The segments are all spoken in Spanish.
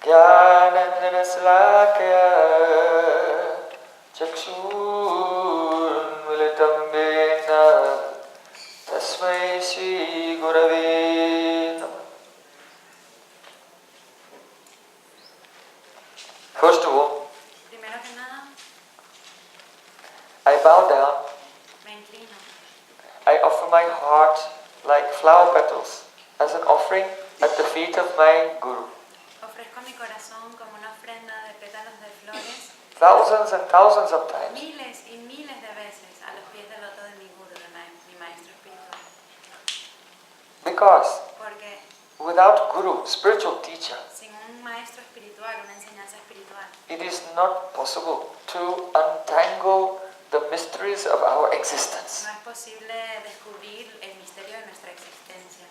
Jnanandjana Salakaya Chakshurmilitam Vena Tasmai Shri Gurave Namah. First of all, Primero que nada, I bow down. me inclino. I offer my heart like flower petals as an offering at the feet of my Guru. Ofrezco mi corazón como una ofrenda de pétalos de flores, Thousands and thousands of times. miles y miles de veces a los pies del loto de mi Guru, de mi maestro espiritual. Because Porque without Guru, spiritual teacher, sin un maestro espiritual, una enseñanza espiritual, it is not possible to untangle the mysteries of our existence. no es posible descubrir el misterio de nuestra existencia.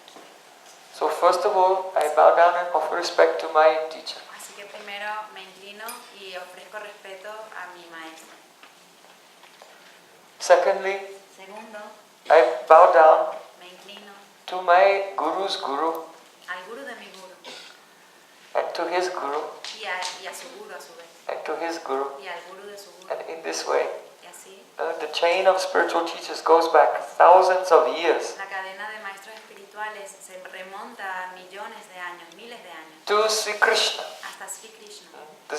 So first of all, I bow down and offer respect to my teacher. Así que primero me inclino y ofrezco respeto a mi maestro. Secondly, Segundo, I bow down me inclino to my Guru's Guru al Guru de mi Guru and to his Guru y a su Guru a su vez, and to his Guru. y al Guru de su Guru. And in this way, Y así, the chain of spiritual teachers goes back thousands of years la cadena de maestros espirituales se remonta a millones de años, miles de años, to Sri Krishna, hasta Sri Krishna, the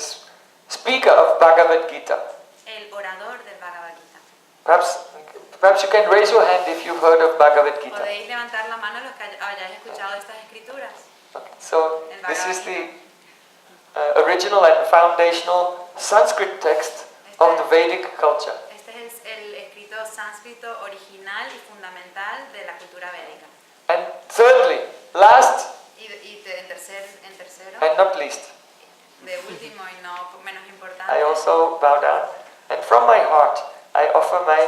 speaker of Bhagavad Gita. el orador del Bhagavad Gita. Perhaps you can raise your hand if you've heard of Bhagavad Gita. Podéis levantar la mano los que hayáis escuchado estas escrituras. Okay. So this is the original and foundational Sanskrit text of the Vedic culture. Este es el escrito sánscrito original y fundamental de la cultura védica. And thirdly, last En tercero, and not least, de último y no menos importante, I also bow down, and from my heart I offer my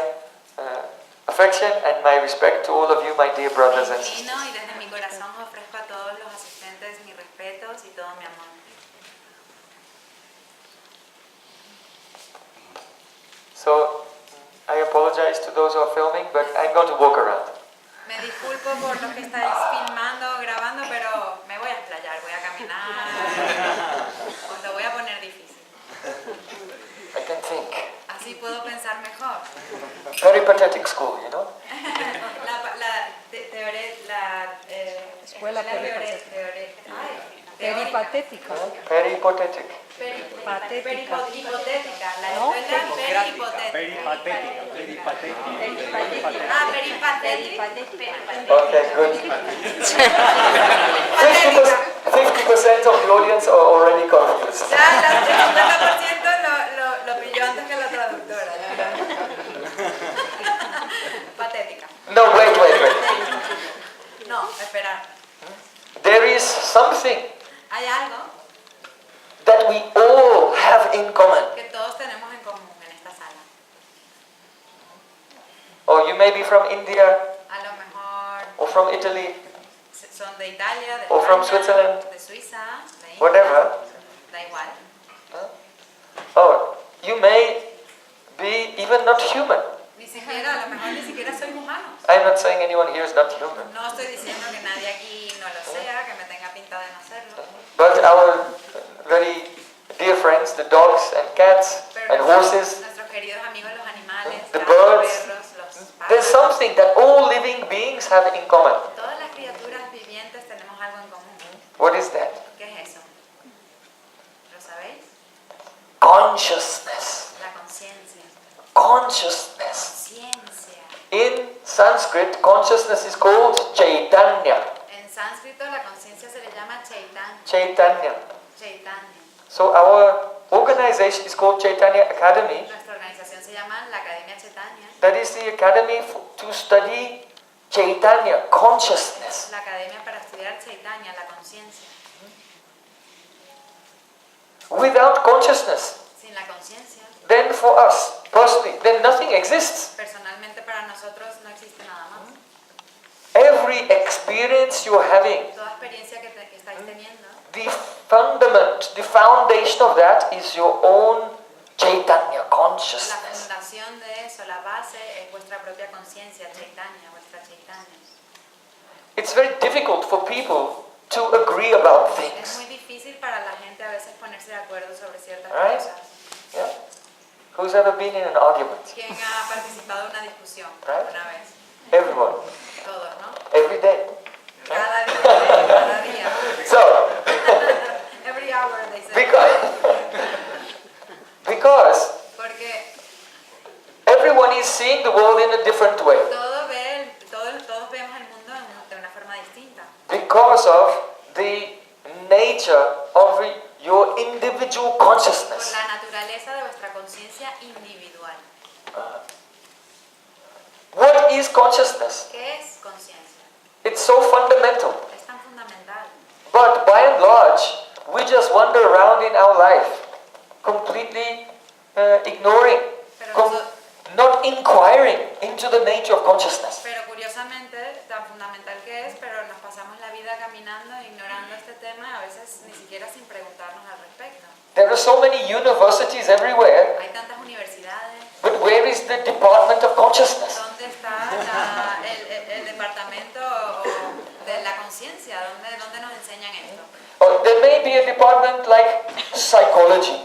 affection and my respect to all of you, my dear brothers me and inclino sisters. y desde mi corazón ofrezco a todos los asistentes mis respetos y todo mi amor. So I apologize to those who are filming, but I'm going to walk around. Me disculpo por los que estáis filmando, grabando, pero me voy a explayar, voy a caminar, os lo voy a poner difícil. I can think. Así puedo pensar mejor. Peripatetic school, you know? Escuela peripatética. Peripatetic. Perihipotética, la ¿No? escuela perihipotética. Peripatética. Okay, good. 50% of the audience are already confused. Ya, el 50% lo pilló antes que la traductora. Patética. No, wait. No, esperar. There is something Hay algo that we all have in common. que todos tenemos en común en esta sala. Or you may be from India, A lo mejor or from Italy, son de Italia, de or from España, Switzerland, de Suiza, de India, whatever. da igual. Or you may be even not human. Ni siquiera, a lo mejor ni siquiera soy humano. I'm not saying anyone here is not human. No estoy diciendo que nadie aquí no lo sea, que me tenga pinta de no serlo. But our very dear friends, the dogs and cats Pero and horses, nuestros queridos amigos los animales, the gatos, birds, perros, los there's pájaros, something that all living beings have in common. todas las criaturas vivientes tenemos algo en común. What is that? ¿Qué es eso? ¿Lo sabéis? Consciousness. La conciencia. Consciousness. Conciencia. In Sanskrit, consciousness is called Chaitanya. En sánscrito la conciencia se le llama Chaitanya. Chaitanya. Chaitanya. So our organization is called Chaitanya Academy. Nuestra organización se llama la Academia Chaitanya. That is the academy to study Chaitanya, consciousness. La academia para estudiar Chaitanya, la conciencia. Without consciousness, Sin la conciencia, then for us, personally, then nothing exists. personalmente para nosotros no existe nada más. Every experience you're having, Toda experiencia que estáis teniendo, the fundament, the foundation of that is your own Chaitanya, la consciousness. fundación de eso, la base es vuestra propia conciencia, Chaitanya, vuestra Chaitanya. It's very difficult for people to agree about Es things. muy difícil para la gente a veces ponerse de acuerdo sobre ciertas Right. cosas. Yeah? Who's ever been in an argument? ¿Quién ha participado en una discusión Right. una vez? Everyone. Todos, ¿no? Every day. Cada día, cada día. So, Every hour, they say. because Porque everyone is seeing the world in a different way. todos vemos el mundo de una forma distinta. Because of the nature of your individual Por consciousness. la naturaleza de vuestra conciencia individual. What is consciousness? ¿Qué es conciencia? It's so fundamental. Es tan fundamental. But by and large, we just wander around in our life, completely ignoring, Pero, not inquiring into the nature of consciousness. pero curiosamente, tan fundamental que es, pero nos pasamos la vida caminando, ignorando este tema, a veces ni siquiera sin preguntarnos al respecto. There are so many universities everywhere, Hay tantas universidades. but where is the department of consciousness? ¿Dónde está el departamento de la conciencia? ¿Dónde nos enseñan esto? Or there may be a department like psychology.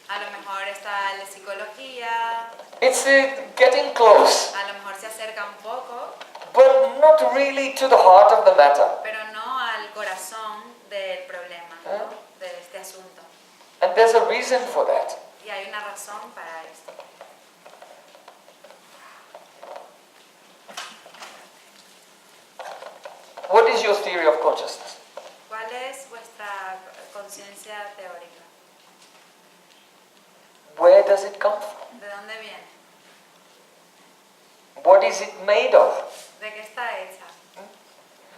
A lo mejor está la psicología, It's getting close, a lo mejor se acerca un poco, but not really to the heart of the matter. pero no al corazón del problema, ¿no? De este asunto. And there's a reason for that. Y hay una razón para esto. What is your theory of consciousness? ¿Cuál es vuestra conciencia teórica? Where does it come from? ¿De dónde viene? What is it made of? ¿De qué está hecha?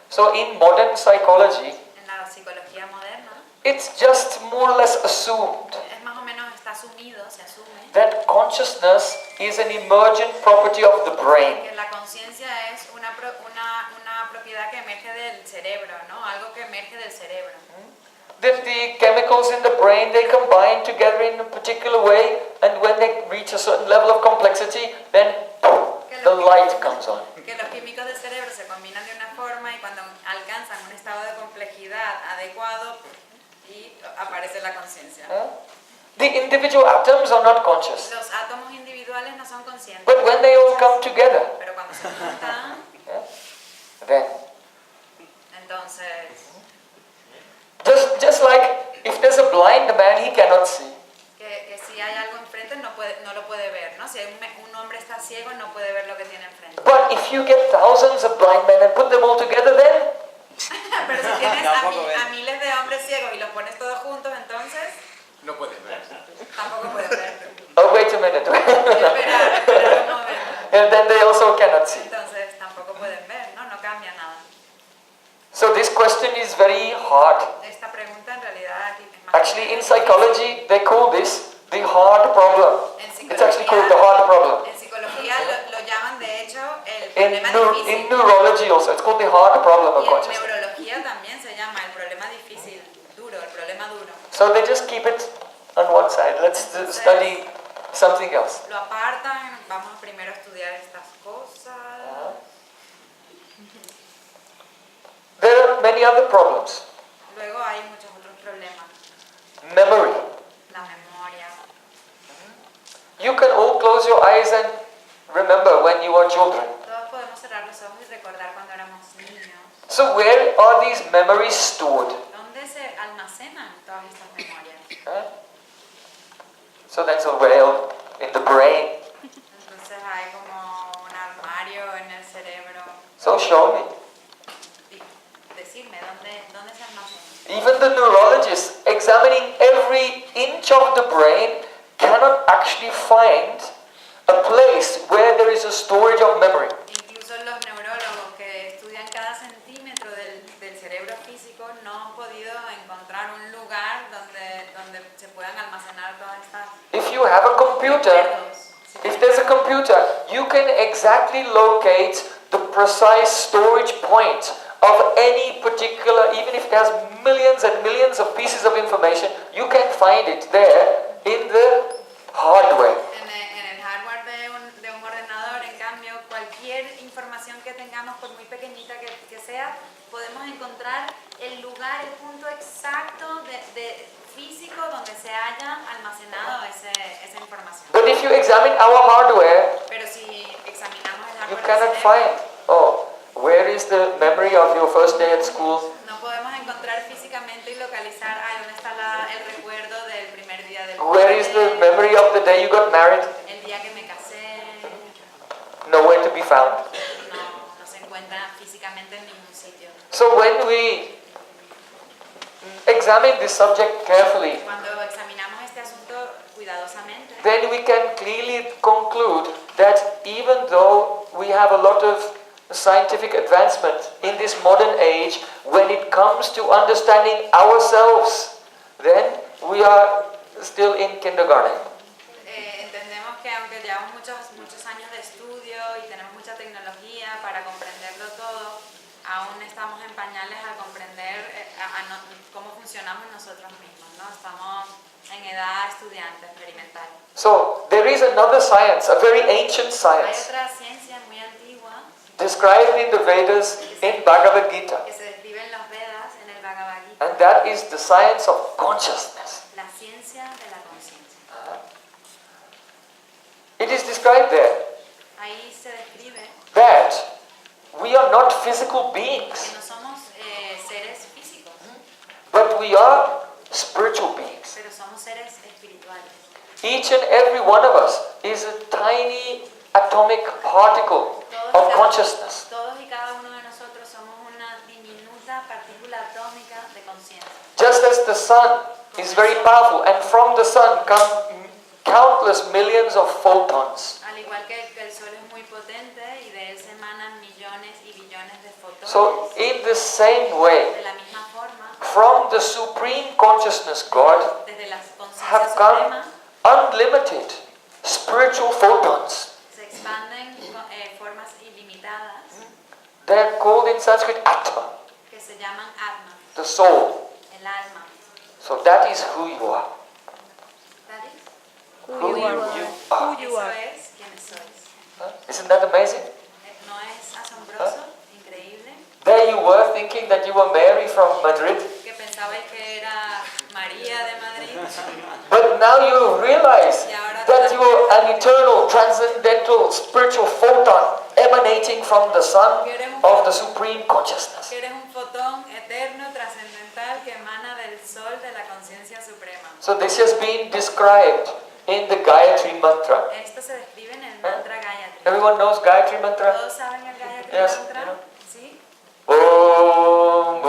So in modern psychology, En la psicología moderna, it's just more or less assumed es más o menos está asumido, se asume, that consciousness is an emergent property of the brain. que la conciencia es una propiedad que emerge del cerebro, ¿no? Algo que emerge del cerebro. That the chemicals in the brain, they combine together in a particular way, and when they reach a certain level of complexity, then the light comes on. Que los químicos del cerebro se combinan de una forma y cuando alcanzan un estado de complejidad adecuado y aparece la conciencia. The individual atoms are not conscious, Los átomos individuales no son conscientes, but when they all come together, pero cuando se juntan, then entonces, just like if there's a blind man, he cannot see. que si hay algo enfrente no lo puede ver, ¿no? Si un hombre está ciego no puede ver lo que tiene enfrente. But if you get thousands of blind men and put them all together, then Pero si tienes a miles de hombres ciegos y los pones todos juntos, entonces No puedes ver. tampoco pueden ver. oh wait a minute, Espera un momento. and then they also cannot see. Entonces tampoco pueden ver, ¿no? No cambia nada. So this question is very hard. Esta pregunta en realidad aquí es más. Actually, in psychology, they call this the hard problem. En It's actually called the hard problem. En psicología lo llaman de hecho el In, problema in difícil. neurology also, it's called the hard problem of Y en consciousness. neurología también se llama el problema difícil, duro, el problema duro. So they just keep it on one side. Let's study something else. Lo apartan, vamos primero a estudiar estas cosas. There are many other problems. Luego hay muchos otros problemas. Memory. La memoria. You can all close your eyes and remember when you were children. Todos podemos cerrar los ojos y recordar cuando éramos niños. So where are these memories stored? ¿Dónde se almacenan todas estas memorias? So there's a well in the brain. Entonces hay como un armario en el cerebro. So show me. Decirme dónde se almacena. Even the neurologists examining every inch of the brain cannot actually find a place where there is a storage of memory. Incluso los neurólogos que estudian cada centímetro del cerebro físico no han podido encontrar un lugar donde se puedan almacenar todas estas If you have a computer, recuerdos. if there's a computer, you can exactly locate the precise storage point of any particular, even if it has millions and millions of pieces of information, you can find it there in the hardware. En el hardware de un ordenador, en cambio, cualquier información que tengamos, por muy pequeñita que sea, podemos encontrar el lugar, el punto exacto de físico donde se haya almacenado esa información. But if you examine our hardware, Pero si examinamos el you hardware del cannot cerebro, find, where is the memory of your first day at school? no podemos encontrar físicamente y localizar dónde está el recuerdo del primer día del Where is the cole, memory of the day you got married? el día que me casé. Nowhere to be found. No se encuentra físicamente en ningún sitio. So when we examine this subject carefully, Cuando examinamos este asunto cuidadosamente, then we can clearly conclude that even though we have a lot of scientific advancement in this modern age, when it comes to understanding ourselves, then we are still in kindergarten. entendemos que aunque llevamos muchos años de estudio y tenemos mucha tecnología para comprenderlo todo, aún estamos en pañales al comprender cómo funcionamos nosotros mismos, ¿no? Estamos en edad estudiante, experimental. So there is another science, a very ancient Hay science, otra ciencia muy antigua described in the Vedas in Bhagavad Gita, que se describe en los Vedas, en el Bhagavad Gita, and that is the science of consciousness. la ciencia de la conciencia. It is described there Ahí se describe that we are not physical que beings, no somos seres físicos, but we are spiritual beings. pero somos seres espirituales. Each and every one of us is a tiny atomic particle of consciousness. Todos y cada uno de nosotros somos una diminuta partícula atómica de conciencia. Just as the sun is very powerful, and from the sun come countless millions of photons. Al igual que el sol es muy potente y de él se emanan millones y billones de fotones. So, in the same way, De la misma forma, from the supreme consciousness, God, desde la conciencia have come suprema unlimited spiritual photons. se expanden formas ilimitadas They're called in Sanskrit Atma, que se llaman atma, the soul. el alma. So that is who you are. ¿That is? Who you are. Eso es quienes sois. Isn't that amazing? ¿No es asombroso? Increíble. There you were thinking that you were Mary from Madrid, Que pensabais que era María de Madrid. but now you realize that you are an eternal, transcendental, spiritual photon emanating from the sun of the supreme consciousness. Que eres un fotón eterno, trascendental que emana del sol de la conciencia suprema. So this has been described in the Gayatri Mantra. Esto se describe en el mantra Gayatri. Everyone knows Gayatri Mantra? ¿Todos saben el Gayatri Yes, mantra? you know. ¿Sí? Om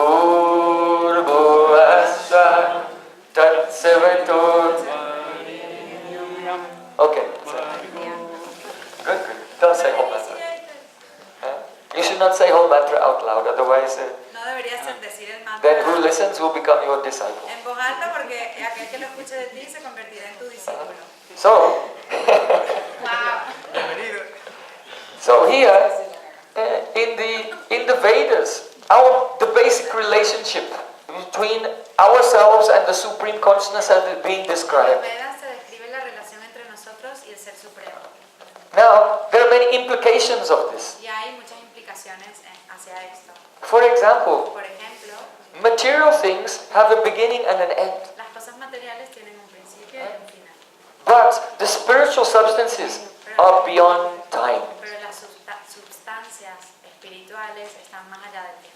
Bhurvasvah Tatsavitur. Okay. Good. Don't say whole mantra. You should not say whole mantra out loud, otherwise No deberías decir el mantra then who listens will become your disciple. en voz alta porque aquel que lo escuche de ti se convertirá en tu discípulo. So, Wow. so here in the Vedas, the basic relationship between ourselves and the supreme consciousness has been En los described. Vedas se describe la relación entre nosotros y el Ser Supremo. Now, there are many implications of this. Y hay muchas implicaciones hacia esto. For example, Por ejemplo, material things have a beginning and an end. las cosas materiales tienen un principio y un final. But the spiritual substances are beyond time. Pero las sustancias espirituales están más allá del tiempo.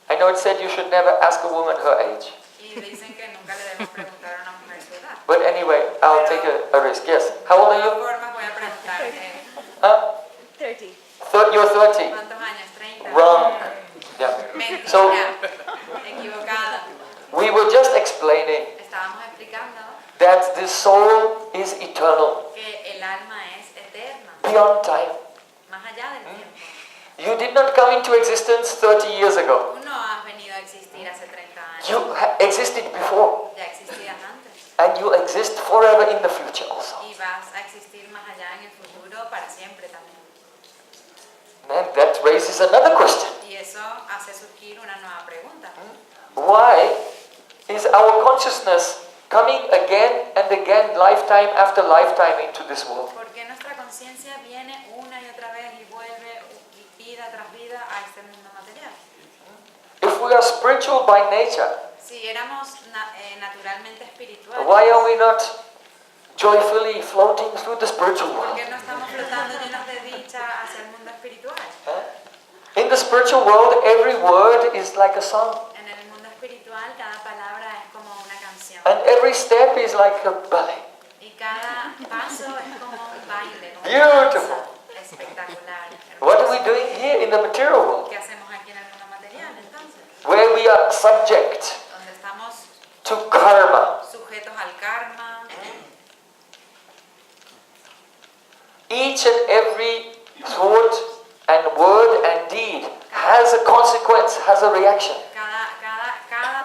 I know it said you should never ask a woman her age. Y dicen que nunca le debemos preguntar a una mujer su edad. But anyway, I'll take a risk. Yes. How old De are todas you? formas voy a preguntar, Huh? 30. You're 30. ¿cuántos años? 30. Wrong. Yeah. Mentira. So- Equivocada. We were just explaining Estábamos explicando that the soul is eternal, que el alma es eterna, beyond time. más allá del tiempo. You did not come into existence 30 years ago. Tú no has venido a existir hace 30 años. You existed before, Ya existías antes. and you exist forever in the future also. Y vas a existir más allá en el futuro para siempre también. And that raises another question. Y eso hace surgir una nueva pregunta. Why is our consciousness coming again and again, lifetime after lifetime, into this world? ¿Por qué nuestra conciencia viene una y otra vez y vuelve vida tras vida a este mundo material? If if we are spiritual by nature, Si éramos naturalmente espirituales, why are we not joyfully floating through the spiritual ¿por world? qué no estamos flotando llenos de dicha hacia el mundo espiritual? In the spiritual world, every word is like a song, En el mundo espiritual cada palabra es como una canción and every step is like a ballet. y cada paso es como un baile, como Beautiful. una danza espectacular. What are we hermoso. doing here in the material world, ¿Qué hacemos aquí en el mundo material entonces? where we are subject Donde estamos to karma? sujetos al karma. Each and every thought and word and deed has a consequence, has a reaction.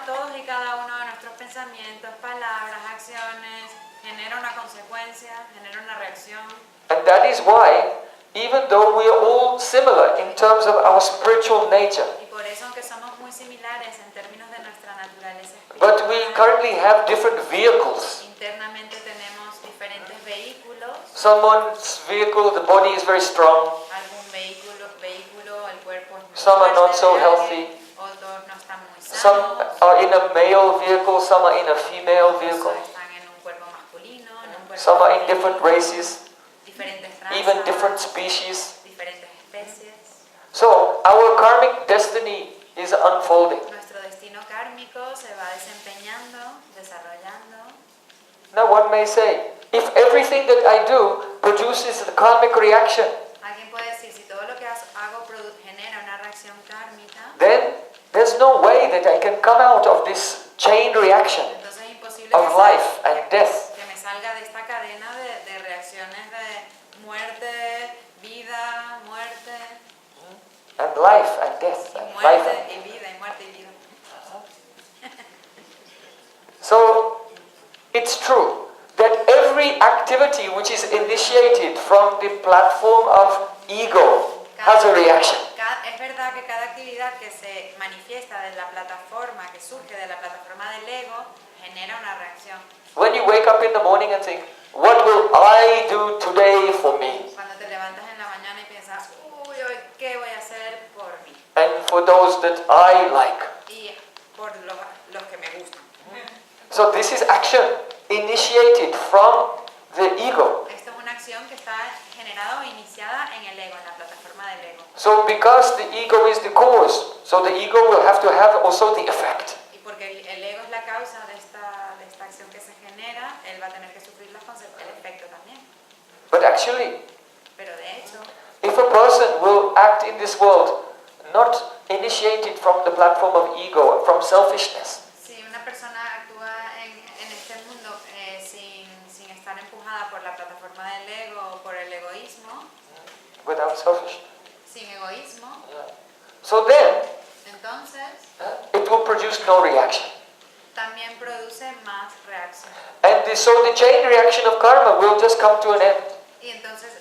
Todos y cada uno de nuestros pensamientos, palabras, acciones, genera una consecuencia, genera una reacción. And that is why, even though we are all similar in terms of our spiritual nature, Y por eso, aunque somos muy similares en términos de nuestra naturaleza but we espiritual, currently have different vehicles. internamente tenemos diferentes vehículos. Someone's vehicle, the body is very strong. Algún vehículo, el cuerpo es muy Some are not fuerte, so de alguien, healthy. otros no están muy Some sanos. are in a male vehicle, some are in a female vehicle. Otros están en un cuerpo masculino, en un cuerpo Some are in femenino, different races, diferentes razas, even different species. diferentes especies. So, our karmic destiny is unfolding. Nuestro destino kármico se va desempeñando, desarrollando. Now, one may say, if everything that I do produces a karmic reaction, Alguien puede decir, si todo lo que hago genera una reacción kármica, then there's no way that I can come out of this chain reaction entonces es imposible of life and death. que me salga de esta cadena de reacciones de muerte, vida, muerte, And life and death y and life muerte and y vida, y muerte y vida. So, it's true that every activity which is initiated from the platform of ego has a reaction. Es verdad que cada actividad que se manifiesta desde la plataforma, que surge de la plataforma del ego, genera una reacción. When you wake up in the morning and think, what will I do today for me? Cuando te levantas en la mañana y piensas, uy, hoy qué voy a hacer por mí And for those that I like. y por los que me gustan. So this is action initiated from the ego. Esto es una acción que está generada o iniciada en el ego, en la plataforma del ego. So because the ego is the cause, so the ego will have to have also the effect. Y porque el ego es la causa de esta acción que se genera, él va a tener que sufrir el efecto también. But actually, Pero de hecho, if a person will act in this world not initiated from the platform of ego, from selfishness, si una persona actúa en este mundo sin estar empujada por la plataforma del ego o por el egoísmo, without selfishness, sin egoísmo, so then entonces it will produce no reaction. también produce más reacción. And so the chain reaction of karma will just come to an end. Y entonces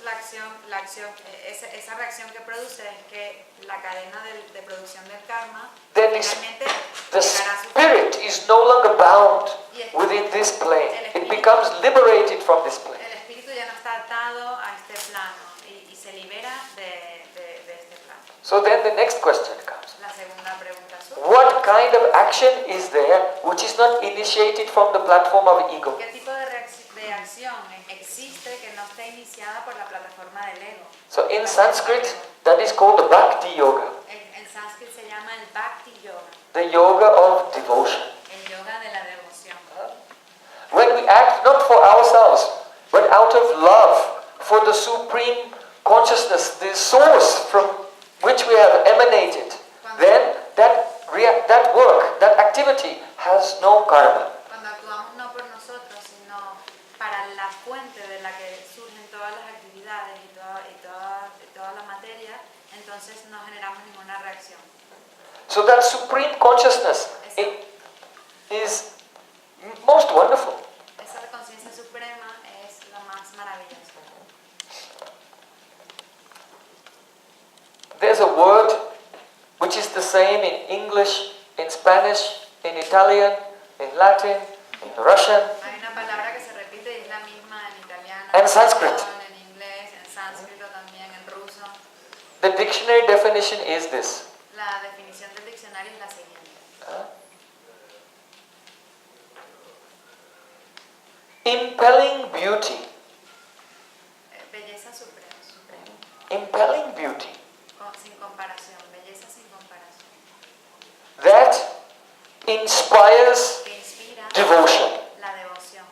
esa reacción que produce es que la cadena de producción del karma Then finalmente the llegará a su fin. spirit is no longer bound within this plane. It becomes liberated from this plane. El espíritu ya no está atado a este plano y se libera de este plano. So then the next question comes. La segunda pregunta surge. What kind of action is there which is not initiated from the platform of ego? ¿Qué tipo de acción existe que no esté iniciada por la plataforma del ego? So in Sanskrit, that is called the Bhakti Yoga, En sánscrito se llama el Bhakti Yoga, the yoga of devotion. el yoga de la devoción. When we act not for ourselves, but out of love for the supreme consciousness, the source from which we have emanated, then that work, that activity has no karma. Cuando actuamos no por nosotros, sino para la fuente de la que surgen todas las actividades y toda la materia, entonces no generamos ninguna reacción. So that supreme consciousness is most wonderful. Esa conciencia suprema es lo más maravilloso. There's a word which is the same in English, in Spanish, in Italian, in Latin, in Russian, Hay una palabra que se repite y es la misma en italiano, and Sanskrit. en inglés, en sánscrito también, en ruso. The dictionary definition is this: La definición del diccionario es la siguiente. Impelling beauty. Belleza suprema. Impelling beauty. Sin comparación, belleza sin comparación. That inspires Que inspira devotion. la devoción.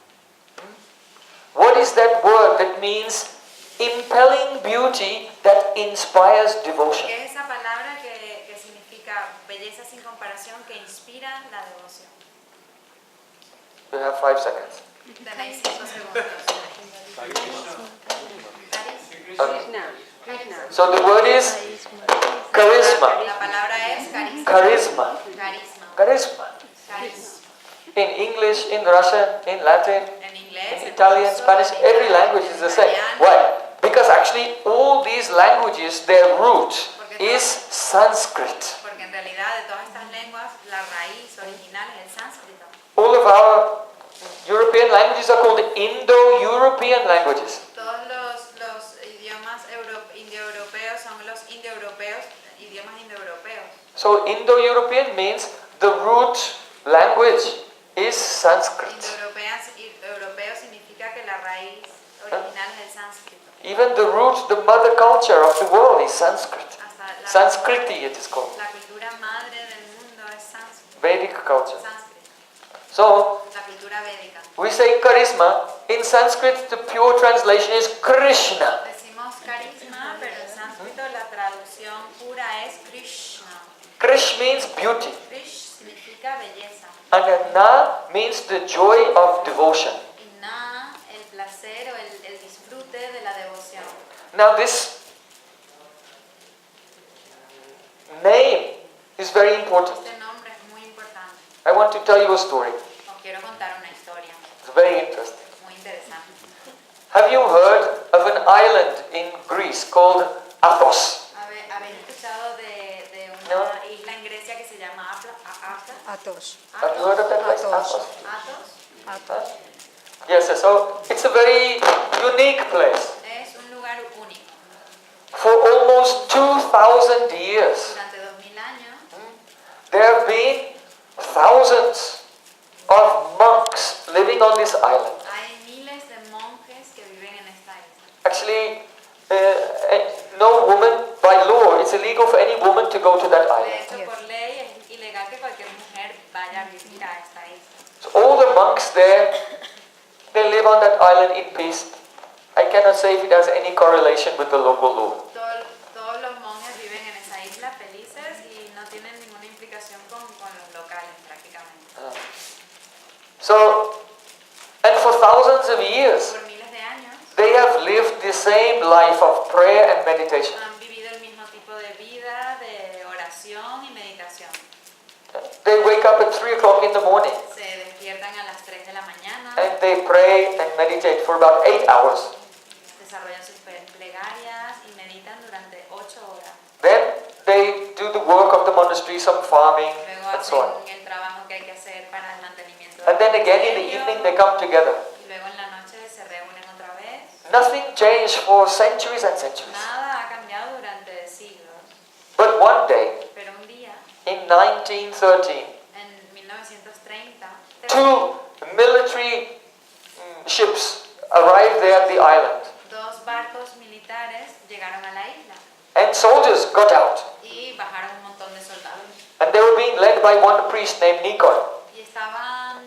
What is that word that means impelling beauty that inspires devotion? ¿Qué es esa palabra que significa belleza sin comparación que inspira la devoción? You have 5 seconds. Tenéis 5 segundos. So the word is charisma. La palabra es carisma. Charisma. Carisma. Charisma. Carisma. In English, in Russian, in Latin, En inglés, in en Italian, ruso, Spanish, en every italiano, language is the same. italiano. Why? Because actually all these languages, their root is Sanskrit. Porque en realidad de todas estas lenguas, la raíz original es el sánscrito. All of our European languages are called Indo-European languages. Todos los idiomas indoeuropeos son los indoeuropeos, idiomas indoeuropeos. So Indo-European means the root language is Sanskrit. Europeo significa que la raíz original es el sánscrito. Even the root, the mother culture of the world is Sanskrit. Hasta la, Sanskriti it is called. la cultura madre del mundo es sánscrito. Vedic culture. Sánscrito. So La cultura védica. we say charisma. In Sanskrit, the pure translation is Krishna. Decimos carisma, pero en sánscrito la traducción pura es Krishna. Krish means beauty. Krish significa belleza. And na means the joy of devotion. Y na, el placer o el disfrute de la devoción. Now this name is very important. Este nombre es muy importante. I want to tell you a story. Os quiero contar una historia It's very interesting. muy interesante. Have you heard of an island in Greece called Athos? ¿Habéis escuchado de una No. isla en Grecia que se llama Athos. Have you heard of that place? Athos. Athos? Yes, so it's a very unique place. Es un lugar único. For almost 2,000 years, Durante 2000 años there have been thousands of monks living on this island. hay miles de monjes que viven en esta isla. Actually, no woman, by law, it's illegal for any woman to go to that De island. hecho, por ley es ilegal que cualquier mujer vaya a vivir a esta isla. So all the monks there, they live on that island in peace. I cannot say if it has any correlation with the local law. Todos los monjes viven en esa isla felices y no tienen ninguna implicación con los locales prácticamente. So, and for thousands of years, Por miles de años they have lived the same life of prayer and meditation. han vivido el mismo tipo de vida de oración y meditación. They wake up at 3 o'clock in the morning Se despiertan a las 3 de la mañana, and they pray and meditate for about 8 hours. desarrollan sus plegarias y meditan durante 8 horas. Then they do the work of the monastery, some farming Luego and so on. hacen el trabajo que hay que hacer para el mantenimiento And then del again in the monasterio, evening they come together. y luego en la noche se reúnen otra vez. Nothing changed for centuries and centuries. Nada ha cambiado durante siglos, But one day, pero un día, in 1913, en 1930, 2 military ships arrived there at the island. dos barcos militares llegaron a la isla And soldiers got out. y bajaron un montón de soldados. And they were being led by one priest named Nikon. Y estaban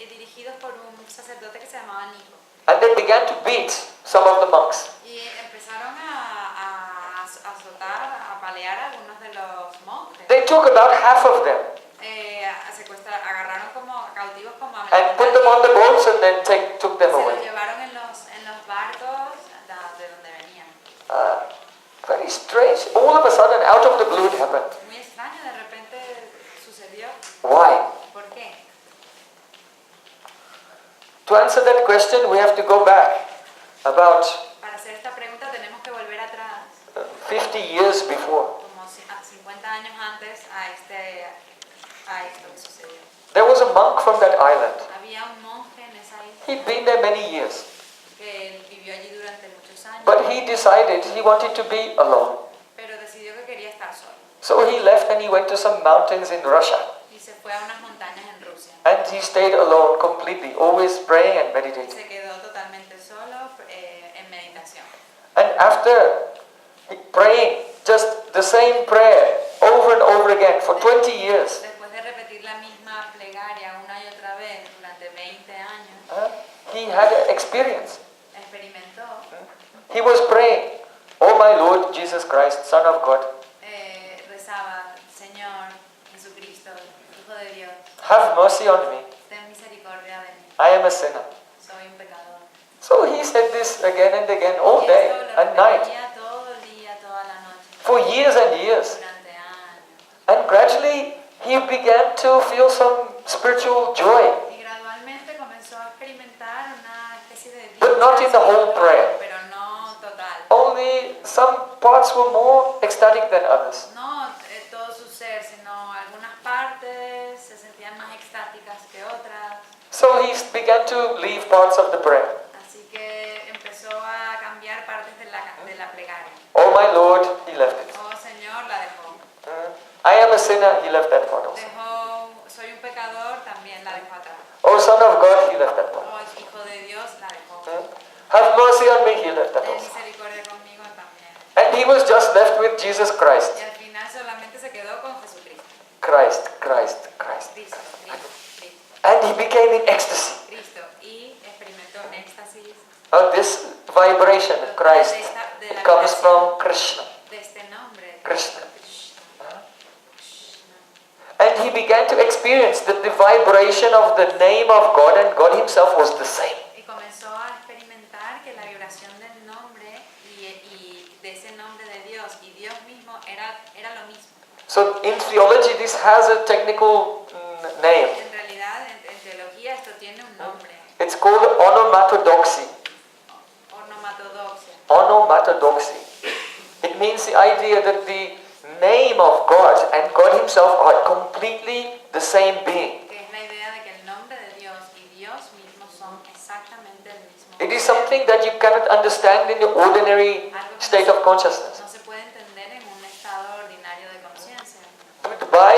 dirigidos por un sacerdote que se llamaba Nico. And they began to beat some of the monks. Y empezaron a azotar, a apalear a algunos de los monjes. They took about half of them Agarraron como cautivos como a and put them on the boats and then took them se los away. llevaron en los barcos de donde venían. Very strange. All of a sudden, out of the blue, it happened. Muy extraño, de repente sucedió. Why? ¿Por qué? To answer that question, we have to go back about Para hacer esta pregunta tenemos que volver atrás, 50 years before. como 50 años antes a esto que sucedió. There was a monk from that island. Había un monje en esa isla He'd been there many years. que él vivió allí durante muchos años, But he decided he wanted to be alone. pero decidió que quería estar solo. So he left and he went to some mountains in Russia. se fue a unas montañas en Rusia. And he stayed alone completely, always praying and Y meditating. se quedó totalmente solo en meditación. And after praying just the same prayer over and over again for 20 years, Después de repetir la misma plegaria una y otra vez durante 20 años, he had an experience. experimentó, He was praying, "Oh my Lord Jesus Christ, Son of God, rezaba, Señor Jesucristo, Hijo de Dios, have mercy on me. ten misericordia de mí, I am a sinner." soy un pecador. So he said this again and again, all Y day esto lo and night, repetía todo el día, toda la noche, for years and years. durante años. And gradually he began to feel some spiritual joy, Y gradualmente comenzó a experimentar una especie de but not in the whole prayer. pero no total. Only some parts were more ecstatic than others. No todo su ser, sino algunas partes se sentían más extáticas que otras. So he began to leave parts of the prayer. Así que empezó a cambiar partes de la plegaria. Oh my Lord, he left it. Oh Señor, la dejó. I am a sinner, he left that part also. Dejó, soy un pecador, también la dejó atrás. Oh Son of God, he left that part. Oh Hijo de Dios, la dejó. Have mercy on me, he left that Ten also. misericordia conmigo también. And he was just left with Jesus Christ. Y al final solamente se quedó con Jesucristo. Christ, Christ, Christ. Cristo, Cristo, Cristo, And he became in ecstasy. Cristo. Y experimentó éxtasis. This vibration of Christ De la comes vibración from Krishna. de este nombre. Krishna. Krishna. And he began to experience that the vibration of the name of God and God himself was the same. Y comenzó a experimentar que la vibración del nombre y de ese nombre de Dios y Dios mismo era lo mismo. So in theology this has a technical name. En realidad, en teología esto tiene un nombre. It's called onomatodoxy. Onomatodoxia. Onomatodoxy. It means the idea that the name of God and God himself are completely the same being. Que es la idea de que el nombre de Dios y Dios mismo son exactamente el mismo. It is something that you cannot understand in the ordinary state of consciousness. No se puede entender en un estado ordinario de conciencia. But by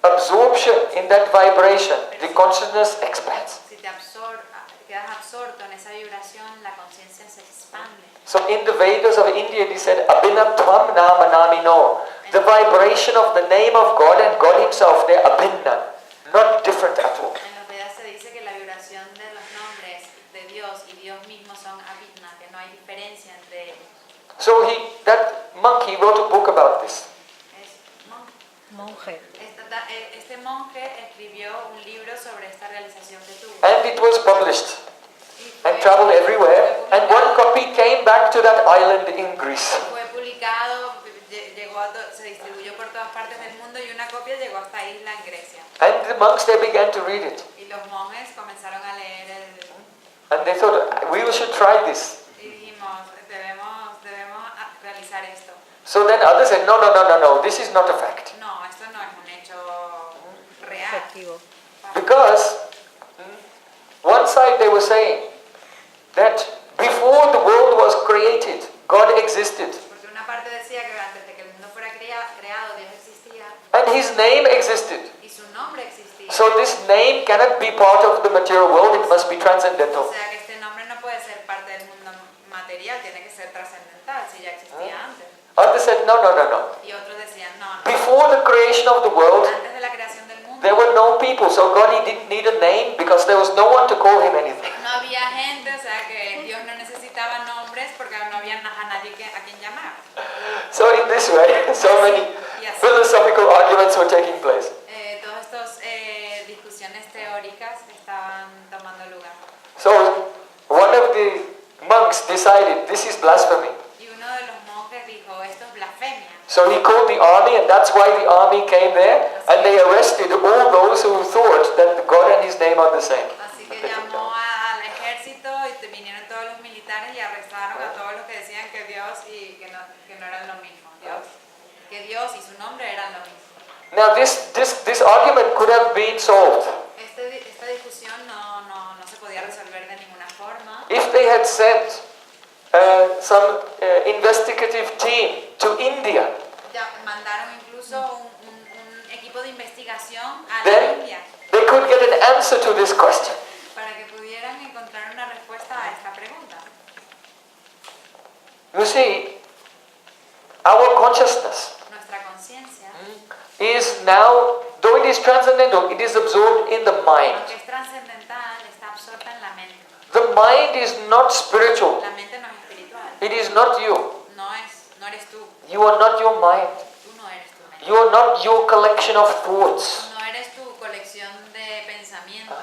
absorption in that vibration, the consciousness expands. Si quedas absorto en esa vibración, la conciencia se expande. So in the Vedas of India, they said, Abhinatvam nama namino. The vibration of the name of God and God himself, they're abhinna, not different at all. En los Vedas se dice que la vibración de los nombres de Dios y Dios mismo son abhinna, que no hay diferencia entre ellos. So that monk, he wrote a book about this. Monje. Este monje escribió un libro sobre esta realización que tuvo. And it was published Y and traveled everywhere. And one copy came back to that island in Greece. fue publicado, se distribuyó por todas partes del mundo y una copia llegó a esta isla en Grecia. And the monks, they began to read it. Y los monjes comenzaron a leer And they thought, we should try this. y dijimos, debemos realizar esto. So then others said, no, this is not a fact. No, esto no es un hecho real. Efectivo. Because one side they were saying that before the world was created, God existed. Porque una parte decía que antes de que el mundo fuera creado, Dios existía And his name existed. y su nombre existía. So this name cannot be part of the material world, it must be transcendental. O sea que este nombre no puede ser parte del mundo material, tiene que ser trascendental, si ya existía antes. Others said, no. Y otros decían, no, Before the creation of the world, antes de la creación del mundo there were no people, so God, he didn't need a name because there was no one to call him anything. no había gente, o sea que Dios no necesitaba nombres porque no había a nadie a quien llamar. So in this way, so many philosophical arguments were taking place. Todas estas discusiones teóricas estaban tomando lugar. So one of the monks decided, this is blasphemy. Y uno de los monjes dijo, esto es blasfemia. So he called the army, and that's why the army came there, and they arrested all those who thought that God and his name are the same. Así que llamó al ejército y vinieron todos los militares y arrestaron a todos los que decían que Dios y que no eran lo mismo. Que Dios y su nombre eran lo mismo. Now this argument could have been solved Esta discusión no se podía resolver de ninguna forma. if they had sent some investigative team to India Ya mandaron incluso un equipo de investigación a la then India they could get an answer to this question. para que pudieran encontrar una respuesta a esta pregunta. You see, our consciousness Nuestra conciencia, is now, though it is transcendental, it is absorbed in the mind. aunque es trascendental, está absorta en la mente. The mind is not spiritual. La mente no es espiritual. It is not you. No eres tú. You are not your mind. Tú no eres tu mente. You are not your collection of thoughts. No eres tu colección de pensamientos.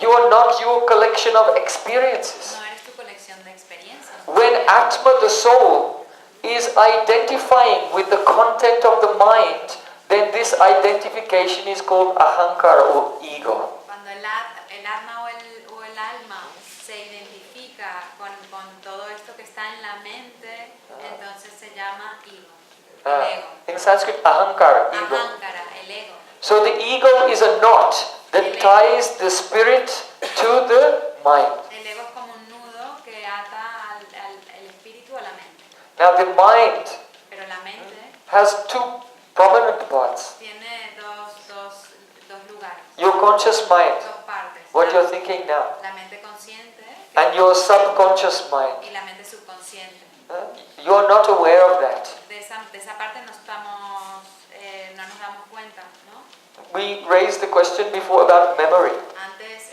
You are not your collection of experiences. No eres tu colección de experiencias. When Atma, the soul, is identifying with the content of the mind, then this identification is called ahankara or ego. Cuando el alma o el alma se identifica con todo esto que está en la mente, entonces se llama ego. El ego. In Sanskrit, ahankara, ego. Ahankara, el ego. So the ego is a knot that ties the spirit to the mind. El ego es como un nudo que ata al espíritu a la mente. Now the mind Pero la mente has two prominent parts. tiene dos lugares, Your conscious mind, dos partes. what you're thinking now, La mente consciente and your subconscious mind. y la mente subconsciente. You're not aware of that. De esa parte no nos damos cuenta, ¿no? We raised the question before about memory. Antes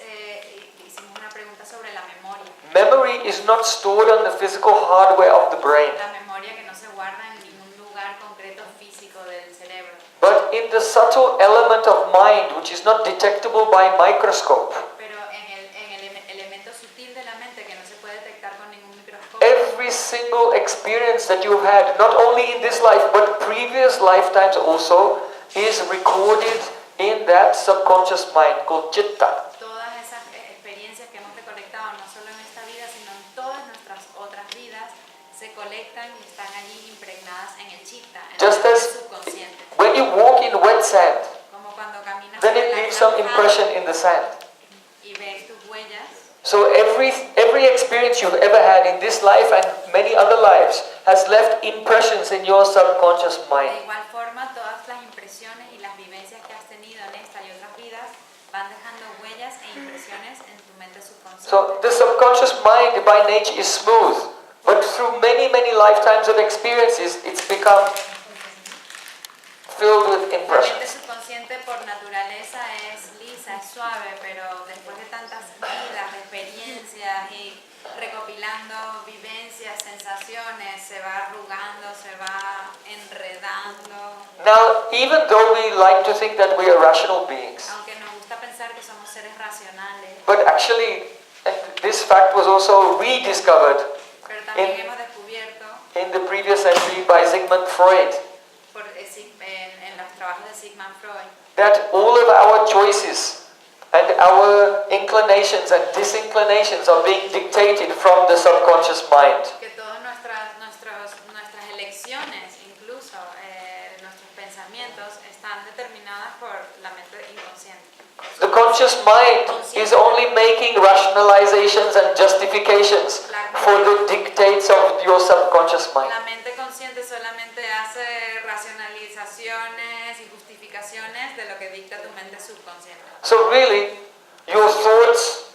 hicimos una pregunta sobre la memoria. Memory is not stored on the physical hardware of the brain, La memoria que no se guarda en ningún lugar concreto físico del cerebro, but in the subtle element of mind which is not detectable by microscope. pero en el elemento sutil de la mente que no se puede detectar con ningún microscopio. Every single experience that you've had, not only in this life but previous lifetimes also, is recorded in that subconscious mind called chitta. Todas esas experiencias que hemos recolectado, no solo en esta vida, sino en todas nuestras otras vidas, se colectan y están allí impregnadas en el chitta, en Just el as subconsciente. when you walk in wet sand, Como cuando caminas then sobre it la leaves arena some mojada impression in the sand. y ves tus huellas. So every experience you've ever had in this life and many other lives has left impressions in your subconscious De mind. igual forma, todas las impresiones y las vivencias que has tenido en esta y otras vidas van dejando huellas e impresiones en tu mente subconsciente. So the subconscious mind by nature is smooth, but through many lifetimes of experiences, it's become filled with La mente impressions. subconsciente por naturaleza es lisa, es suave, pero después de tantas vidas, experiencias y recopilando vivencias, sensaciones, se va arrugando, se va enredando. Now, even though we like to think that we are rational beings, Aunque nos gusta pensar que somos seres racionales, but actually, and this fact was also rediscovered pero también hemos descubierto in the previous century by Sigmund Freud, en los trabajos de Sigmund Freud, that all of our choices and our inclinations and disinclinations are being dictated from the subconscious mind. que todas nuestras elecciones, incluso nuestros pensamientos, están determinadas por la mente inconsciente. The conscious mind is only making rationalizations and justifications for the dictates of your subconscious mind. La mente consciente solamente hace racionalizaciones y justificaciones de lo que dicta tu mente subconsciente. So really, your thoughts,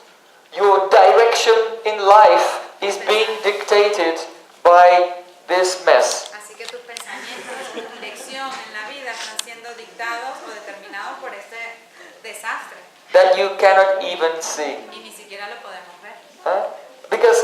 your direction in life is being dictated by this mess. Así que tus pensamientos y tu dirección en la vida están siendo dictados o determinados por este desastre. That you cannot even see. Y ni siquiera lo podemos ver. Because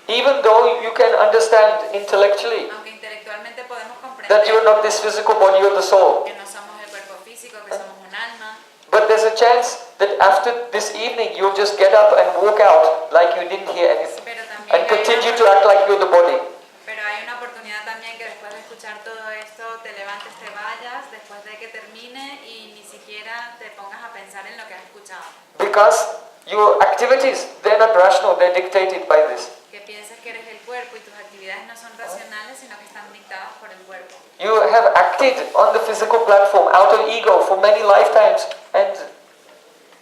even though you can understand intellectually Aunque intelectualmente podemos comprender that you are not this physical body, you're the soul, que no somos el cuerpo físico, que somos un alma, but there's a chance that after this evening you'll just get up and walk out like you didn't hear anything pero también and continue to act like you're the body. Pero hay una oportunidad también que después de escuchar todo esto te levantes, te vayas, después de que termine y ni siquiera te pongas a pensar en lo que has escuchado. Because your activities, they're not rational, they're dictated by this. Que pienses que eres el cuerpo y tus actividades no son racionales, sino que están dictadas por el cuerpo. You have acted on the physical platform out of ego for many lifetimes, and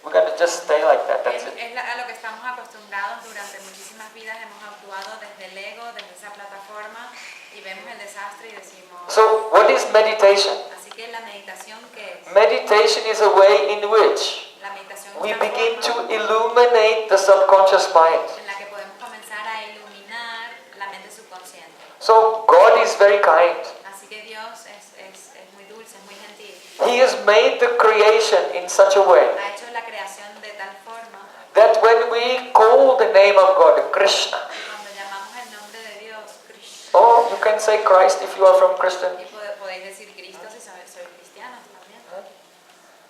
we're going to just stay like that, that's it. Es a lo que estamos acostumbrados durante muchísimas vidas, hemos actuado desde el ego, desde esa plataforma y vemos el desastre y decimos... So what is meditation? Así que la meditación meditación qué es? Meditation is a way in which La meditación we es una begin to forma illuminate the subconscious mind. en la que podemos comenzar a iluminar la mente subconsciente. So God is very kind. Así que Dios es muy dulce, es muy gentil. He has made the creation in such a way Ha hecho la creación de tal forma that when we call the name of God, Krishna, que cuando llamamos el nombre de Dios, Krishna, or you can say Christ if you are from Christian. y podéis decir Cristo si sois cristianos también.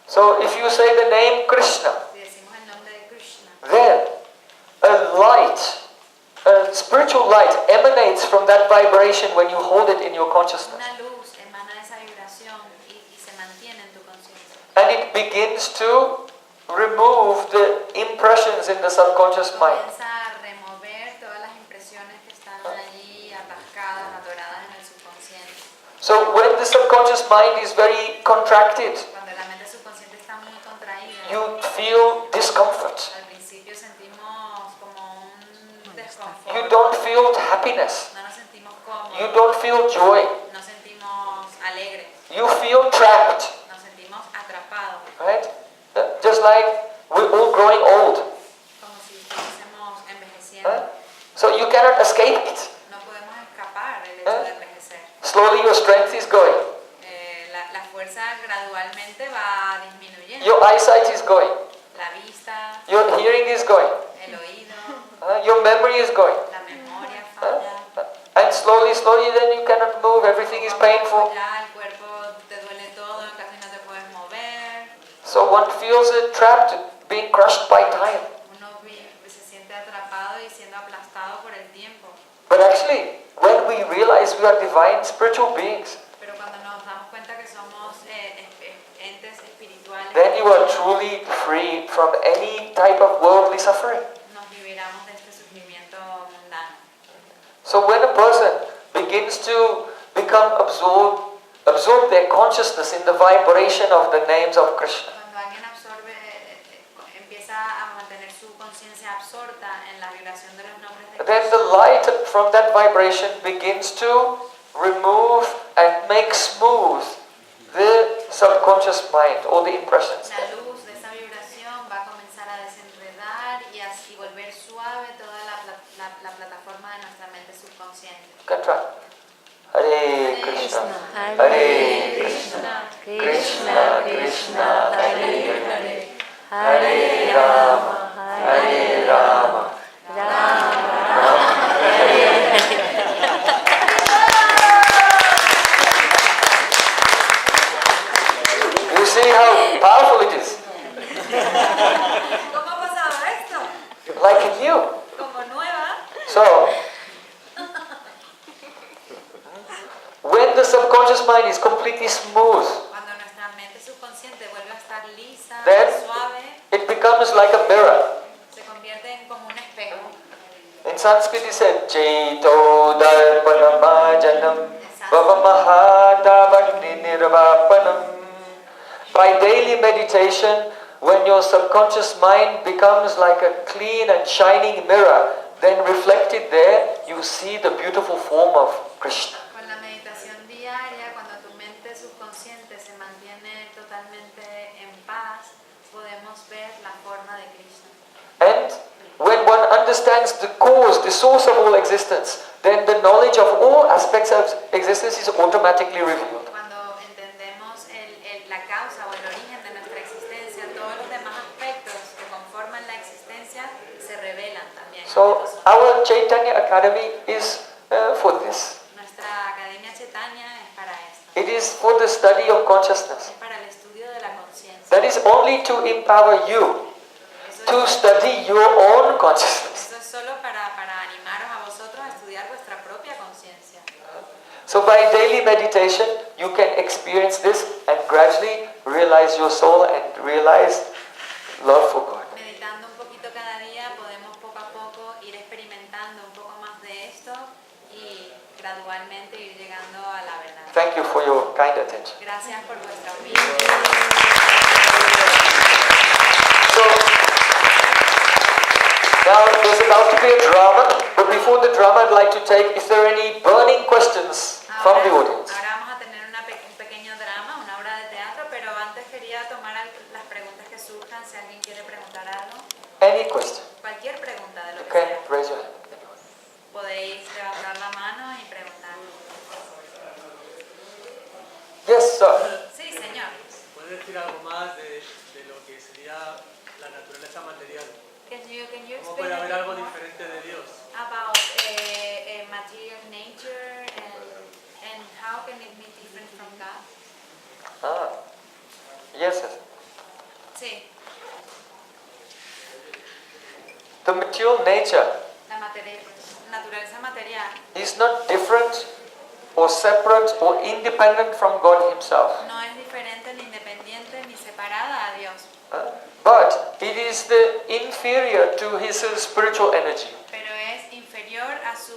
So if you say the name Krishna, Si decimos el nombre de Krishna, then a light, a spiritual light emanates from that vibration when you hold it in your consciousness. una luz emana de esa vibración y se mantiene en tu conciencia. And it begins to remove the impressions in the subconscious mind. Comienza a remover todas las impresiones que están allí atascadas, atoradas en el subconsciente. So when the subconscious mind is very contracted, Cuando la mente subconsciente está muy contraída, you feel discomfort. al principio sentimos como un desconfort. You don't feel happiness. No nos sentimos cómodos. You don't feel joy. Nos sentimos alegres. You feel trapped, Nos sentimos atrapados. right? Just like we're all growing old. Como si estuviésemos envejeciendo. So you cannot escape it. No podemos escapar del hecho de envejecer. Slowly your strength is going. La fuerza gradualmente va disminuyendo. Your eyesight is going. La vista, Your hearing is going. el oído, Your memory is going. la memoria falla. And slowly, then you cannot move. Everything is painful. Ya el cuerpo te duele todo, casi no te puedes mover. So one feels trapped, being crushed by time. Uno se siente atrapado y siendo aplastado por el tiempo. But actually, when we realize we are divine spiritual beings, Pero cuando nos damos cuenta que somos entes espirituales, then you are truly free from any type of worldly suffering. nos liberamos de este sufrimiento mundano. So when a person begins to become absorb their consciousness in the vibration of the names of Krishna, Cuando alguien empieza a mantener su conciencia absorta en la vibración de los nombres de then Krishna, the light from that vibration begins to remove and make smooth the subconscious mind, all the impressions. la luz de esa vibración va a comenzar a desenredar y así volver suave toda la plataforma de nuestra mente subconsciente. Can try. Hare Krishna, Hare Krishna, Krishna Krishna, Hare Hare, Hare Rama, Hare Rama, Rama Rama, Hare Hare. You see how powerful it is? ¿Cómo ha pasado esto? Like new. Como nueva. So, when the subconscious mind is completely smooth, Cuando nuestra mente subconsciente vuelve a estar lisa, Then- suave, it becomes like a mirror. se convierte en como un espejo. In Sanskrit it said, Jaito darpanamajanam vavamahadavagni nirvapanam. By daily meditation, when your subconscious mind becomes like a clean and shining mirror, then reflected there, you see the beautiful form of Krishna. Con la meditación diaria, cuando tu mente subconsciente se mantiene totalmente en paz, podemos ver la forma de Krishna. And when one understands the cause, the source of all existence, then the knowledge of all aspects of existence is automatically revealed. Cuando entendemos la causa o el origen de nuestra existencia, todos los demás aspectos que conforman la existencia se revelan también. So our Chaitanya Academy is for this. Nuestra Academia Chaitanya es para esto, It is for the study of consciousness. es para el estudio de la conciencia. That is only to empower you to study your own consciousness. Eso es solo para animaros a vosotros a estudiar vuestra propia conciencia. So by daily meditation, you can experience this and gradually realize your soul and realize love for God. Meditando un poquito cada día podemos poco a poco ir experimentando un poco más de esto y gradualmente ir llegando a la verdad. Thank you for your kind attention. Gracias por vuestra humildad. So now there's about to be a drama, but before the drama I'd like to take, is there any burning questions from the audience? Ahora vamos a tener un pequeño drama, una obra de teatro, si alguien quiere preguntar algo. Any question? Cualquier pregunta de lo que Okay, sea. raise your hand. Podéis levantar la mano y preguntar. Yes, sir. Sí, señor. ¿Puede decir algo más de lo que sería la naturaleza material? Can you ¿Cómo explain puede a haber bit algo more diferente de Dios? about material nature and how can it be different from God? Yes, sir. Sí, The material nature naturaleza material is not different or separate or independent from God Himself. no es diferente ni independiente ni separada a Dios, But it is the inferior to His spiritual energy. pero es inferior a su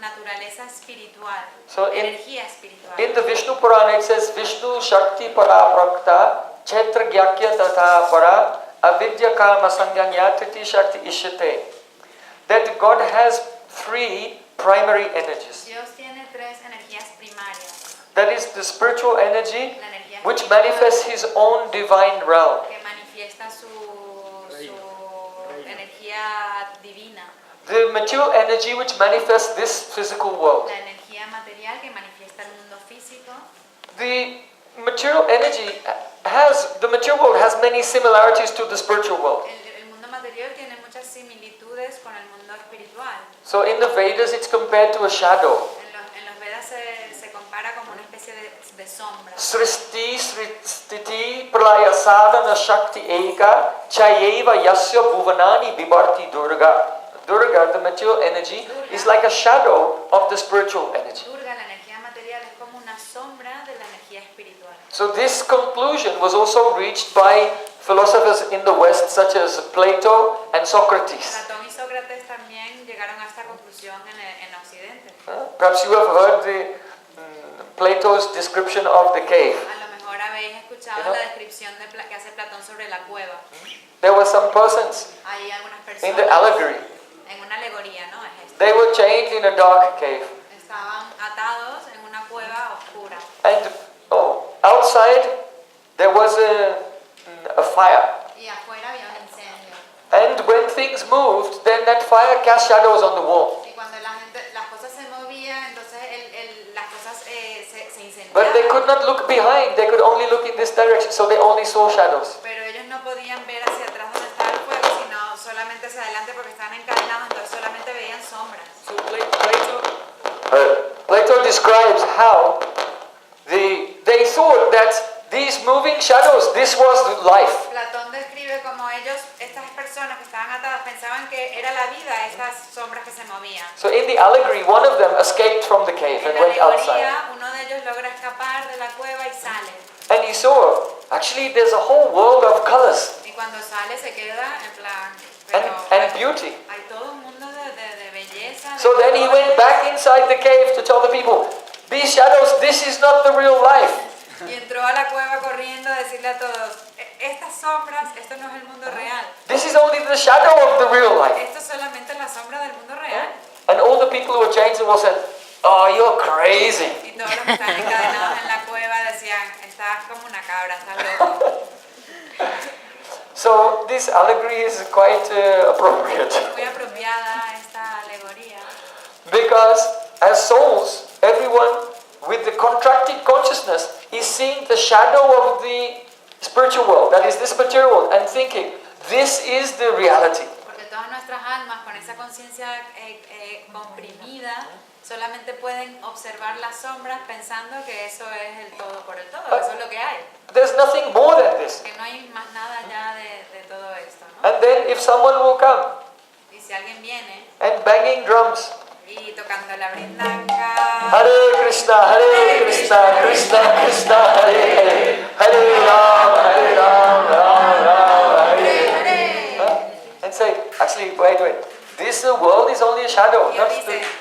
naturaleza espiritual, So energía espiritual. in the Vishnu Purana it says Vishnu Shakti Para Prakta Chetra Gyakya Tata Para Avidya Kama Sanganya Triti Shakti Ishyate. That God has three primary energies. Dios tiene tres energías primarias. That is the spiritual energy La energía which espiritual manifests His own divine realm. que manifiesta su energía divina, The material energy which manifests this physical world. la energía material que manifiesta el mundo físico. The material energy the material world has many similarities to the spiritual world. El mundo material tiene muchas similitudes con el mundo espiritual. So in the Vedas it's compared to a shadow. En los Vedas se compara como una especie de sombra. Srishti Sristiti Pralaya Sadhana Shakti Eka Chayeva Yasya Bhuvanani Bibarti Durga. Durga, the material energy, is like a shadow of the spiritual energy. Durga, la energía material, es como una sombra de la energía espiritual. So this conclusion was also reached by philosophers in the West such as Plato and Socrates. Platón y Sócrates también llegaron a esta conclusión en Occidente. Perhaps you have heard Plato's description of the cave. A lo mejor habéis escuchado la descripción que hace Platón sobre la cueva. There were some persons Hay algunas in the personas allegory. en una alegoría, ¿no? Es esto. They were chained in a dark cave. Estaban atados en una cueva oscura. And outside there was a fire. Y afuera había un incendio. And when things moved, then that fire cast shadows on the wall. Y cuando las cosas se movían, entonces las cosas se incendiaban. But they could not look behind, they could only look in this direction, so they only saw shadows. Pero ellos no podían ver hacia atrás donde estaba el fuego, sino solamente hacia adelante porque estaban encadenados, entonces solamente veían sombras. So Plato describes how they thought that these moving shadows, this was life. Platón describe como estas personas que estaban atadas, pensaban que era la vida, estas sombras que se movían. So in the allegory, one of them escaped from the cave En and la went outside. alegoría, uno de ellos logra escapar de la cueva y sale. And he saw, actually there's a whole world of colors Y cuando sale se queda en plan, and beauty. hay todo un mundo de belleza. So then he went back inside the cave to tell the people, these shadows, this is not the real life. Y entró a la cueva corriendo a decirle a todos, estas sombras, esto no es el mundo real. This is only the shadow of the real life. Esto es solamente la sombra del mundo real. And all the people who were chained to the wall said, oh, you're crazy. Y todos los que estaban encadenados en la cueva decían, estás como una cabra, estás loco. So this allegory is quite appropriate. Muy apropiada esta alegoría. Because as souls, everyone with the contracted consciousness is seeing the shadow of the spiritual world, that is this material world, and thinking, this is the reality. Porque todas nuestras almas con esa conciencia comprimida solamente pueden observar las sombras pensando que eso es el todo por el todo, que eso es lo que hay. There's nothing more than this. Que no hay más nada allá de todo esto, ¿no? And then if someone will come Y si alguien viene and banging drums, y tocando la brindanca, Hare Krishna, Krishna Krishna, Hare Hare, Hare Ram, Ram Ram, Hare Hare. And say, actually, wait, this world is only a shadow.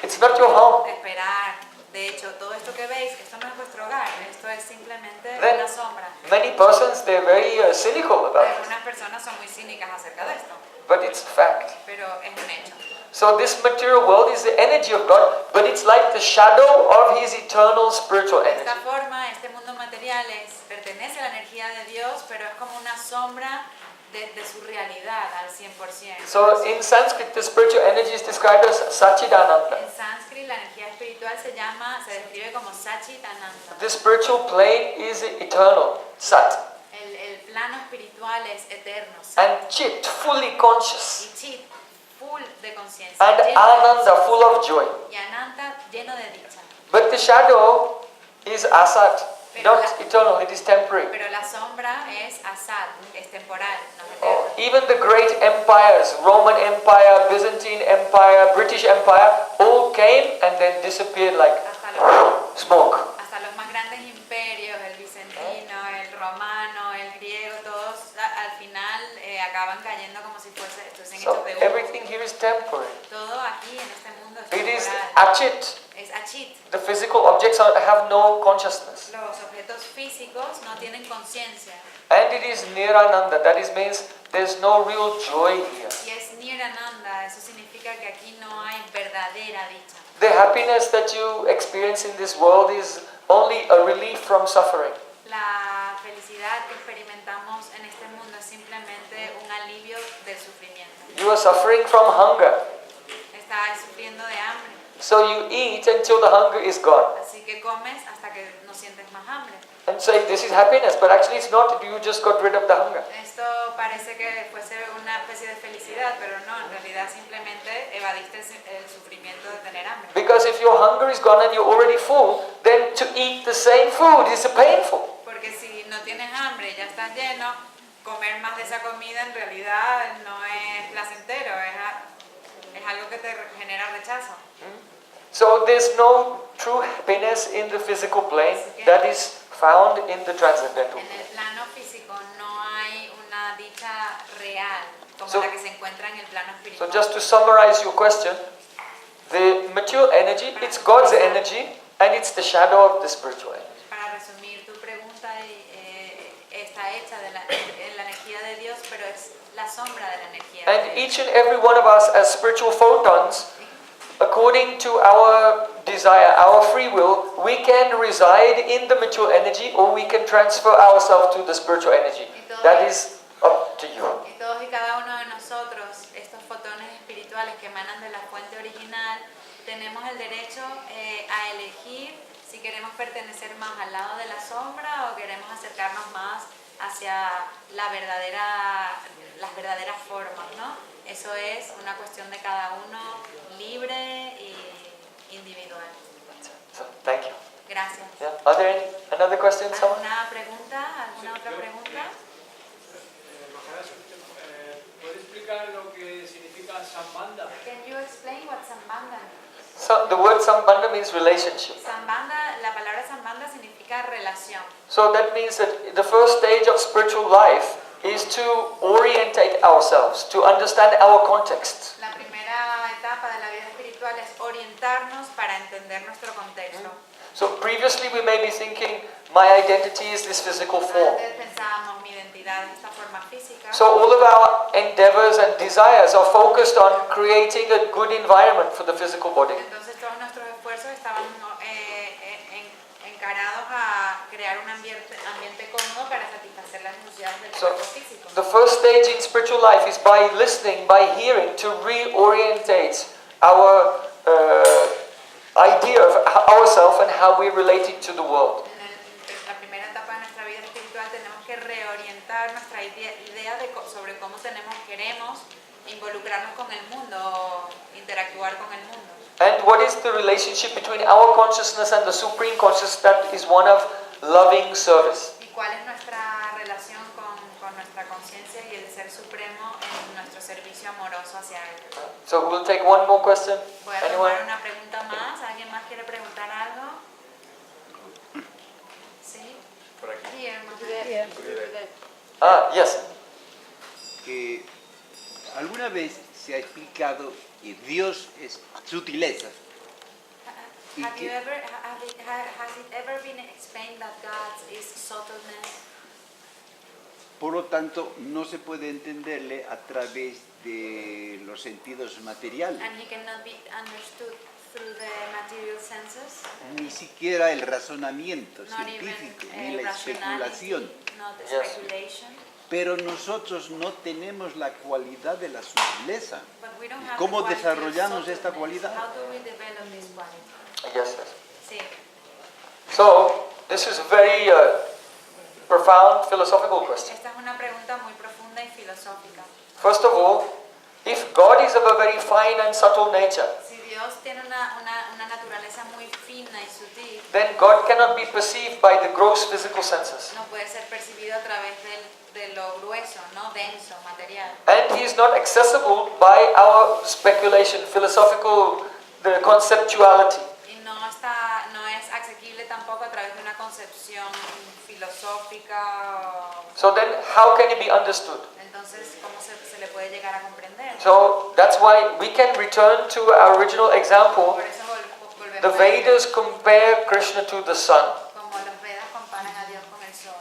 It's not your home. esperar. De hecho, todo esto que veis, esto no es vuestro hogar, esto es simplemente Then, una sombra. many persons, they're very cynical about it. Algunas personas son muy cínicas acerca de esto, But it's a fact. pero es un hecho. So this material world is the energy of God, but it's like the shadow of His eternal spiritual De energy. esta forma, este mundo material pertenece a la energía de Dios, pero es como una sombra de su realidad al 100%. So in Sanskrit, the spiritual energy is described as Satchidananda. En sánscrito, la energía espiritual se describe como Satchitananda. The spiritual plane is eternal, Sat. El plano espiritual es eterno, And Chit, fully conscious. y Chit, full de conciencia. And lleno de Ananda, conciencia. full of joy. Y Ananda, lleno de dicha. But the shadow is Asat, not eternal, it is temporary. Pero la sombra es Asad, es temporal, no es eterno. Even the great empires, Roman Empire, Byzantine Empire, British Empire, all came and then disappeared like smoke. Hasta los más grandes imperios, el bizantino, el romano, el griego, todos al final acaban cayendo como si estuviesen So hechos de humo. everything here is temporary. Todo aquí en este mundo es It is temporal. Achit. Es Achit. The physical objects have no consciousness. Los objetos físicos no tienen conciencia. And it is Nirananda, that is means there's no real joy here. Y es Nirananda, eso significa que aquí no hay verdadera dicha. The happiness that you experience in this world is only a relief from suffering. La felicidad que experimentamos en este mundo es simplemente un alivio del sufrimiento. You are suffering from hunger. Estás sufriendo de hambre, So you eat until the hunger is gone. así que comes hasta que no sientes más hambre. And say this is happiness, but actually it's not, you just got rid of the hunger. Esto parece que fuese una especie de felicidad, pero no, en realidad simplemente evadiste el sufrimiento de tener hambre. Because if your hunger is gone and you're already full, then to eat the same food is painful. Porque si no tienes hambre y ya estás lleno, comer más de esa comida en realidad no es placentero, es algo que te genera rechazo. So there's no true happiness in the physical plane that is found in the transcendental. En el plano físico no hay una dicha real como So- la que se encuentra en el plano So espiritual. just to summarize your question, the material energy, it's God's energy and it's the shadow of the spiritual energy. Para resumir tu pregunta, está hecha en la energía de Dios, pero es la sombra de la energía de And Dios. each and every one of us as spiritual photons, according to our desire, our free will, we can reside in the material energy or we can transfer ourselves to the spiritual energy. That is up to you. Y todos y cada uno de nosotros, estos fotones espirituales que emanan de la fuente original, tenemos el derecho a elegir si queremos pertenecer más al lado de la sombra o queremos acercarnos más hacia las verdaderas formas, ¿no? Eso es una cuestión de cada uno, libre y individual. So, thank you. Gracias. Yeah. Are there another question, someone? ¿Alguna pregunta? ¿Alguna otra pregunta? Maharaj, ¿puede explicar lo que significa Sambandha? Can you explain what Sambandha means? So the word sambandha means relationship. Sambandha, la palabra Sambandha significa relación. So that means that the first stage of spiritual life is to orientate ourselves, to understand our context. La primera etapa de la vida espiritual es orientarnos para entender nuestro contexto. So previously we may be thinking, my identity is this physical form. Antes pensábamos mi identidad es esta forma física. So all of our endeavors and desires are focused on creating a good environment for the physical body. Entonces todos nuestros esfuerzos estaban encarados a crear un ambiente cómodo para satisfacer las necesidades del So cuerpo físico. the first stage in spiritual life is by listening, by hearing, to reorientate our idea of ourselves and how we relate to the world. En la primera etapa de nuestra vida espiritual tenemos que reorientar nuestra idea sobre cómo queremos involucrarnos con el mundo, interactuar con el mundo. And what is the relationship between our consciousness and the supreme consciousness? That is one of loving service. ¿Y cuál es nuestra relación con nuestra conciencia y el ser supremo en nuestro servicio amoroso hacia él? So we'll take one more question. Voy a Anyone? tomar una pregunta más. ¿Alguien más quiere preguntar algo? ¿Sí? Por aquí. Here, Mohammed. Yes. Que alguna vez se ha explicado que Dios es sutileza. Has it ever been explained that God is subtleness? Por lo tanto, no se puede entenderle a través de los sentidos materiales, And he cannot be understood through the material senses, ni siquiera el razonamiento not even científico, ni la rationality, especulación. not the Yes. speculation. Pero nosotros no tenemos la cualidad de la sutileza. But we don't have ¿Cómo the quality of desarrollamos esta subtleness. cualidad? How do we develop this quality? Yes, yes. Sí. So, this is a very profound philosophical question. Esta es una pregunta muy profunda y filosófica. First of all, if God is of a very fine and subtle nature, Si Dios tiene una naturaleza muy fina y sutil, then God cannot be perceived by the gross physical senses. no puede ser percibido a través de lo grueso, ¿no? Denso, material. And He is not accessible by our speculation, philosophical, the conceptuality. Y no es asequible tampoco a través de una concepción filosófica. So then, how can it be understood? Entonces, ¿cómo se le puede llegar a comprender? So that's why we can return to our original example. Por eso volvemos The a ver Vedas compare Krishna to the sun. como los Vedas comparan a Dios con el sol.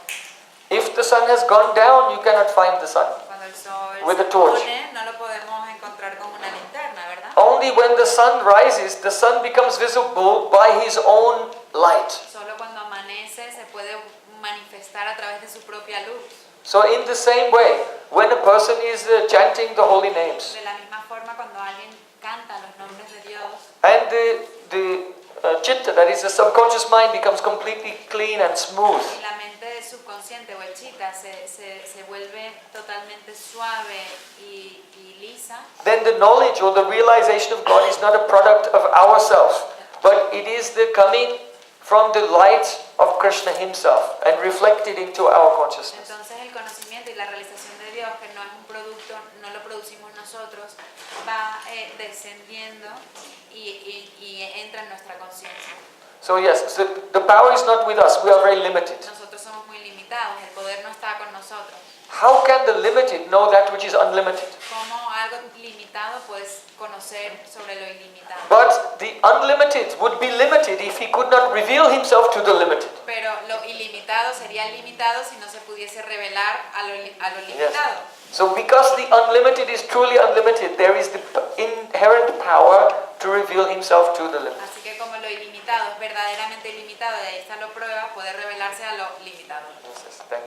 If the sun has gone down, you cannot find the sun. Cuando el sol With se a torch. pone, no lo podemos encontrar con una linterna, ¿verdad? Only when the sun rises, the sun becomes visible by his own light. Solo cuando amanece se puede manifestar a través de su propia luz. So in the same way, when a person is chanting the holy names, De la misma forma, cuando alguien canta los nombres de Dios and the chitta, that is the subconscious mind, becomes completely clean and smooth, y la mente subconsciente o el chitta se vuelve totalmente suave y lisa, then the knowledge or the realization of God is not a product of ourselves, but it is the coming from the light of Krishna himself and reflected into our consciousness. entonces el conocimiento y la realización de Dios, que no es un producto, no lo producimos nosotros, va descendiendo y entra en nuestra conciencia. So yes, so the power is not with us, we are very limited. Nosotros somos muy limitados, el poder no está con nosotros. How can the limited know that which is unlimited? ¿Cómo algo limitado puedes conocer sobre lo ilimitado? But the unlimited would be limited if he could not reveal himself to the limited. Pero lo ilimitado sería limitado si no se pudiese revelar a lo limitado. So because the unlimited is truly unlimited, there is the inherent power to reveal himself to the limited. Así que como lo ilimitado es verdaderamente ilimitado, y ahí está la prueba, puede revelarse a lo limitado. Yes, yes, thank you.